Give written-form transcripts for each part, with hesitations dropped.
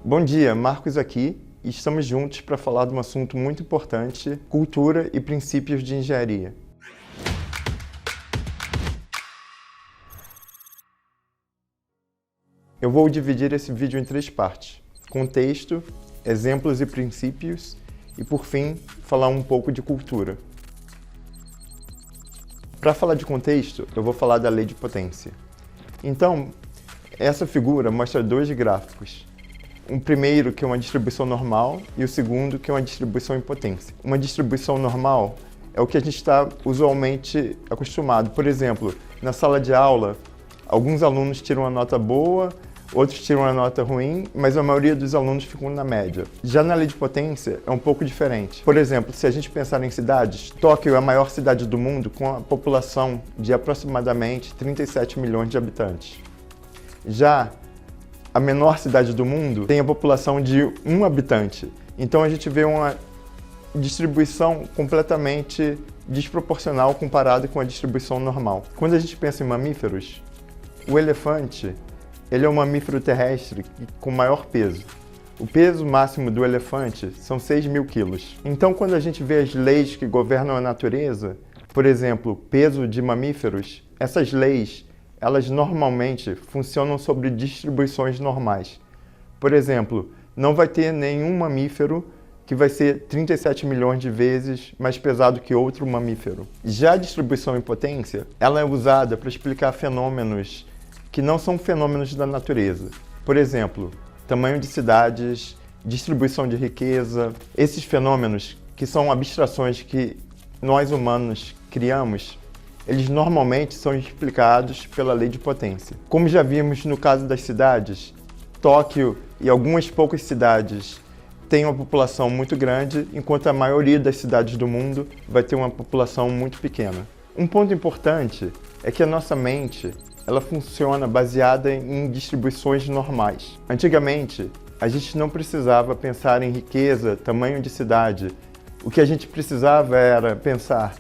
Bom dia, Marcos aqui e estamos juntos para falar de um assunto muito importante, cultura e princípios de engenharia. Eu vou dividir esse vídeo em 3 partes: contexto, exemplos e princípios e, por fim, falar um pouco de cultura. Para falar de contexto, eu vou falar da lei de potência. Então, essa figura mostra 2 gráficos. Um primeiro que é uma distribuição normal e o segundo que é uma distribuição em potência. Uma distribuição normal é o que a gente está usualmente acostumado. Por exemplo, na sala de aula, alguns alunos tiram uma nota boa, outros tiram uma nota ruim, mas a maioria dos alunos ficam na média. Já na lei de potência é um pouco diferente. Por exemplo, se a gente pensar em cidades, Tóquio é a maior cidade do mundo com a população de aproximadamente 37 milhões de habitantes. Já a menor cidade do mundo tem a população de 1 habitante. Então a gente vê uma distribuição completamente desproporcional comparada com a distribuição normal. Quando a gente pensa em mamíferos, o elefante ele é um mamífero terrestre com maior peso. O peso máximo do elefante são 6.000 quilos. Então, quando a gente vê as leis que governam a natureza, por exemplo, peso de mamíferos, essas leis, elas normalmente funcionam sobre distribuições normais. Por exemplo, não vai ter nenhum mamífero que vai ser 37 milhões de vezes mais pesado que outro mamífero. Já a distribuição em potência, ela é usada para explicar fenômenos que não são fenômenos da natureza. Por exemplo, tamanho de cidades, distribuição de riqueza. Esses fenômenos, que são abstrações que nós humanos criamos, eles normalmente são explicados pela lei de potência. Como já vimos no caso das cidades, Tóquio e algumas poucas cidades têm uma população muito grande, enquanto a maioria das cidades do mundo vai ter uma população muito pequena. Um ponto importante é que a nossa mente ela funciona baseada em distribuições normais. Antigamente, a gente não precisava pensar em riqueza, tamanho de cidade. O que a gente precisava era pensar: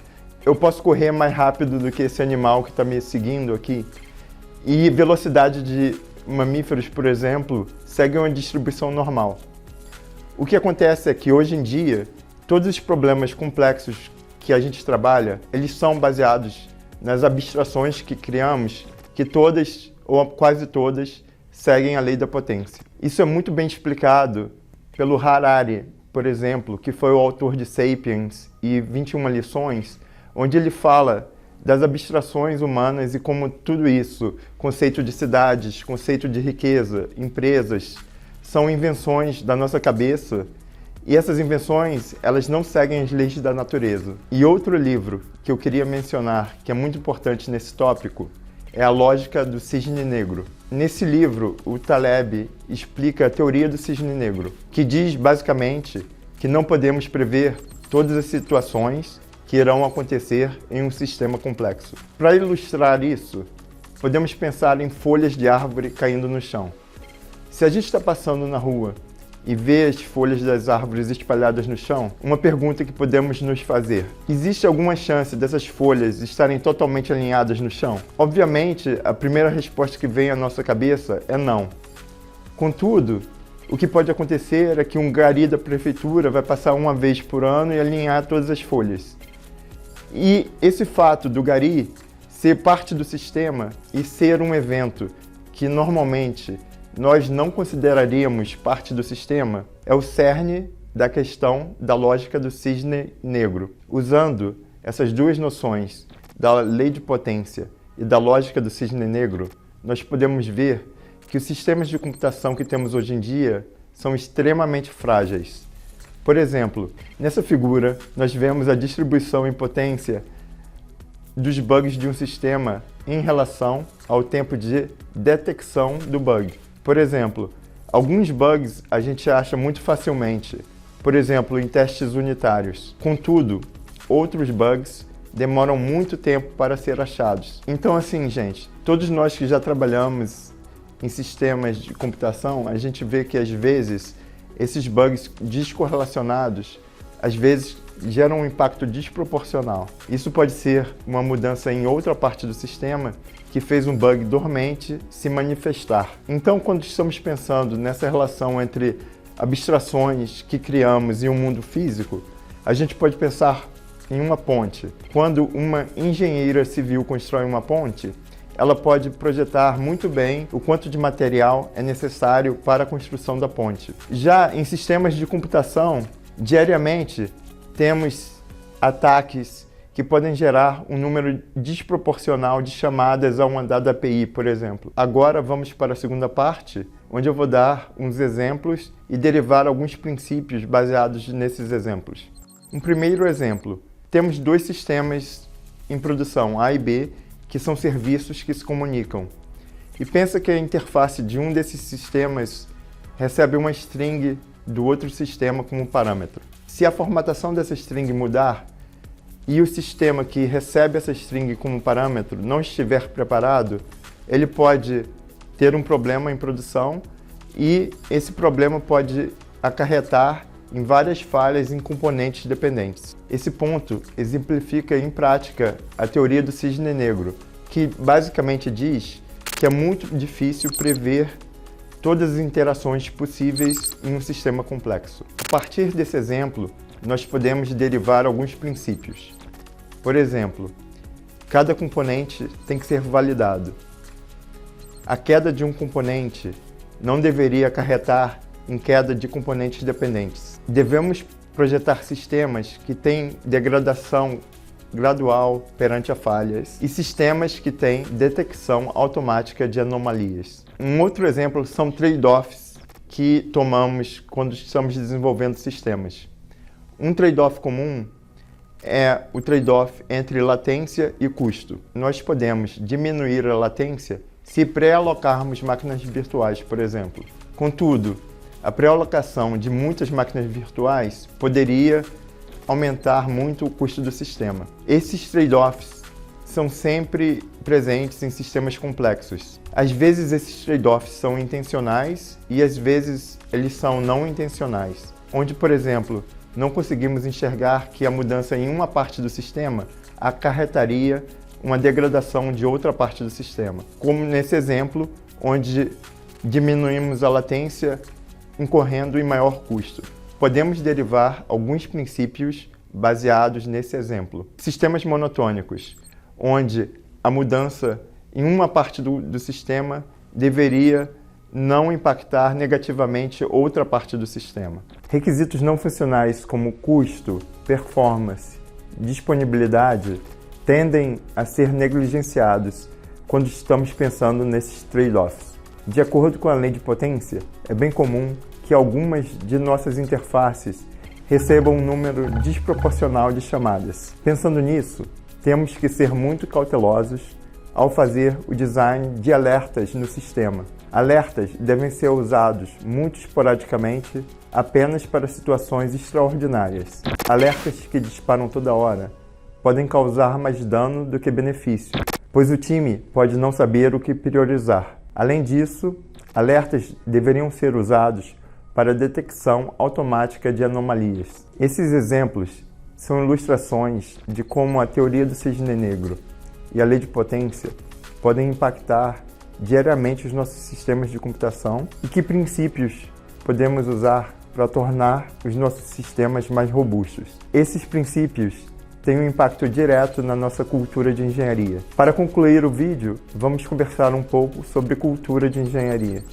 eu posso correr mais rápido do que esse animal que está me seguindo aqui? E velocidade de mamíferos, por exemplo, segue uma distribuição normal. O que acontece é que hoje em dia, todos os problemas complexos que a gente trabalha, eles são baseados nas abstrações que criamos, que todas, ou quase todas, seguem a lei da potência. Isso é muito bem explicado pelo Harari, por exemplo, que foi o autor de Sapiens e 21 lições, onde ele fala das abstrações humanas e como tudo isso, conceito de cidades, conceito de riqueza, empresas, são invenções da nossa cabeça, e essas invenções, elas não seguem as leis da natureza. E outro livro que eu queria mencionar, que é muito importante nesse tópico, é A Lógica do Cisne Negro. Nesse livro, o Taleb explica a teoria do cisne negro, que diz basicamente que não podemos prever todas as situações que irão acontecer em um sistema complexo. Para ilustrar isso, podemos pensar em folhas de árvore caindo no chão. Se a gente está passando na rua e vê as folhas das árvores espalhadas no chão, uma pergunta que podemos nos fazer: existe alguma chance dessas folhas estarem totalmente alinhadas no chão? Obviamente, a primeira resposta que vem à nossa cabeça é não. Contudo, o que pode acontecer é que um gari da prefeitura vai passar uma vez por ano e alinhar todas as folhas. E esse fato do gari ser parte do sistema e ser um evento que normalmente nós não consideraríamos parte do sistema é o cerne da questão da lógica do cisne negro. Usando essas 2 noções, da lei de potência e da lógica do cisne negro, nós podemos ver que os sistemas de computação que temos hoje em dia são extremamente frágeis. Por exemplo, nessa figura, nós vemos a distribuição em potência dos bugs de um sistema em relação ao tempo de detecção do bug. Por exemplo, alguns bugs a gente acha muito facilmente, por exemplo, em testes unitários. Contudo, outros bugs demoram muito tempo para ser achados. Então, assim, gente, todos nós que já trabalhamos em sistemas de computação, a gente vê que às vezes esses bugs descorrelacionados, às vezes geram um impacto desproporcional. Isso pode ser uma mudança em outra parte do sistema que que fez um bug dormente se manifestar. Então, quando estamos pensando nessa relação entre abstrações que criamos e o mundo físico, a gente pode pensar em uma ponte. Quando uma engenheira civil constrói uma ponte, ela pode projetar muito bem o quanto de material é necessário para a construção da ponte. Já em sistemas de computação, diariamente temos ataques que podem gerar um número desproporcional de chamadas a uma dada API, por exemplo. Agora vamos para a segunda parte, onde eu vou dar uns exemplos e derivar alguns princípios baseados nesses exemplos. Um primeiro exemplo, temos dois sistemas em produção, A e B, que são serviços que se comunicam. E pensa que a interface de um desses sistemas recebe uma string do outro sistema como parâmetro. Se a formatação dessa string mudar e o sistema que recebe essa string como parâmetro não estiver preparado, ele pode ter um problema em produção e esse problema pode acarretar em várias falhas em componentes dependentes. Esse ponto exemplifica em prática a teoria do cisne negro, que basicamente diz que é muito difícil prever todas as interações possíveis em um sistema complexo. A partir desse exemplo, nós podemos derivar alguns princípios. Por exemplo, cada componente tem que ser validado. A queda de um componente não deveria acarretar em queda de componentes dependentes. Devemos projetar sistemas que têm degradação gradual perante a falhas e sistemas que têm detecção automática de anomalias. Um outro exemplo são trade-offs que tomamos quando estamos desenvolvendo sistemas. Um trade-off comum é o trade-off entre latência e custo. Nós podemos diminuir a latência se pré-alocarmos máquinas virtuais, por exemplo. Contudo, a pré-alocação de muitas máquinas virtuais poderia aumentar muito o custo do sistema. Esses trade-offs são sempre presentes em sistemas complexos. Às vezes esses trade-offs são intencionais e às vezes eles são não intencionais, onde, por exemplo, não conseguimos enxergar que a mudança em uma parte do sistema acarretaria uma degradação de outra parte do sistema, como nesse exemplo, onde diminuímos a latência incorrendo em maior custo. Podemos derivar alguns princípios baseados nesse exemplo. Sistemas monotônicos, onde a mudança em uma parte do sistema deveria não impactar negativamente outra parte do sistema. Requisitos não funcionais como custo, performance, disponibilidade tendem a ser negligenciados quando estamos pensando nesses trade-offs. De acordo com a lei de potência, é bem comum que algumas de nossas interfaces recebam um número desproporcional de chamadas. Pensando nisso, temos que ser muito cautelosos ao fazer o design de alertas no sistema. Alertas devem ser usados muito esporadicamente, apenas para situações extraordinárias. Alertas que disparam toda hora podem causar mais dano do que benefício, pois o time pode não saber o que priorizar. Além disso, alertas deveriam ser usados para a detecção automática de anomalias. Esses exemplos são ilustrações de como a teoria do cisne negro e a lei de potência podem impactar diariamente os nossos sistemas de computação e que princípios podemos usar para tornar os nossos sistemas mais robustos. Esses princípios têm um impacto direto na nossa cultura de engenharia. Para concluir o vídeo, vamos conversar um pouco sobre cultura de engenharia.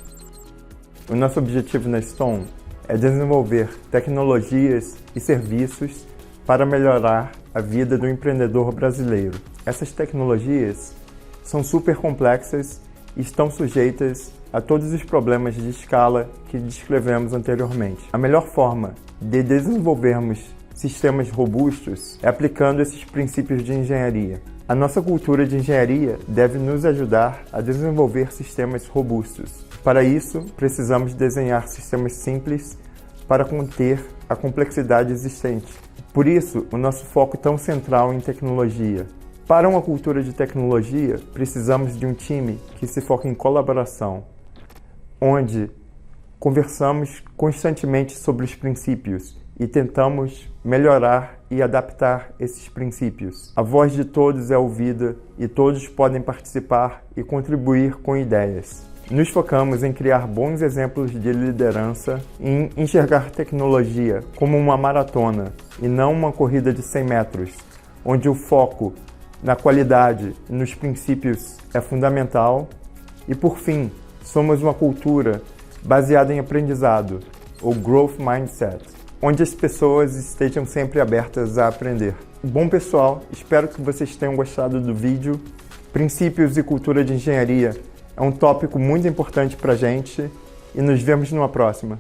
O nosso objetivo na Stone é desenvolver tecnologias e serviços para melhorar a vida do empreendedor brasileiro. Essas tecnologias são super complexas e estão sujeitas a todos os problemas de escala que descrevemos anteriormente. A melhor forma de desenvolvermos sistemas robustos é aplicando esses princípios de engenharia. A nossa cultura de engenharia deve nos ajudar a desenvolver sistemas robustos. Para isso, precisamos desenhar sistemas simples para conter a complexidade existente. Por isso, o nosso foco é tão central em tecnologia. Para uma cultura de tecnologia, precisamos de um time que se foque em colaboração, onde conversamos constantemente sobre os princípios e tentamos melhorar e adaptar esses princípios. A voz de todos é ouvida e todos podem participar e contribuir com ideias. Nos focamos em criar bons exemplos de liderança e em enxergar tecnologia como uma maratona e não uma corrida de 100 metros, onde o foco na qualidade e nos princípios é fundamental. E por fim, somos uma cultura baseada em aprendizado, ou Growth Mindset, onde as pessoas estejam sempre abertas a aprender. Bom pessoal, espero que vocês tenham gostado do vídeo. Princípios e cultura de engenharia é um tópico muito importante para a gente e nos vemos numa próxima.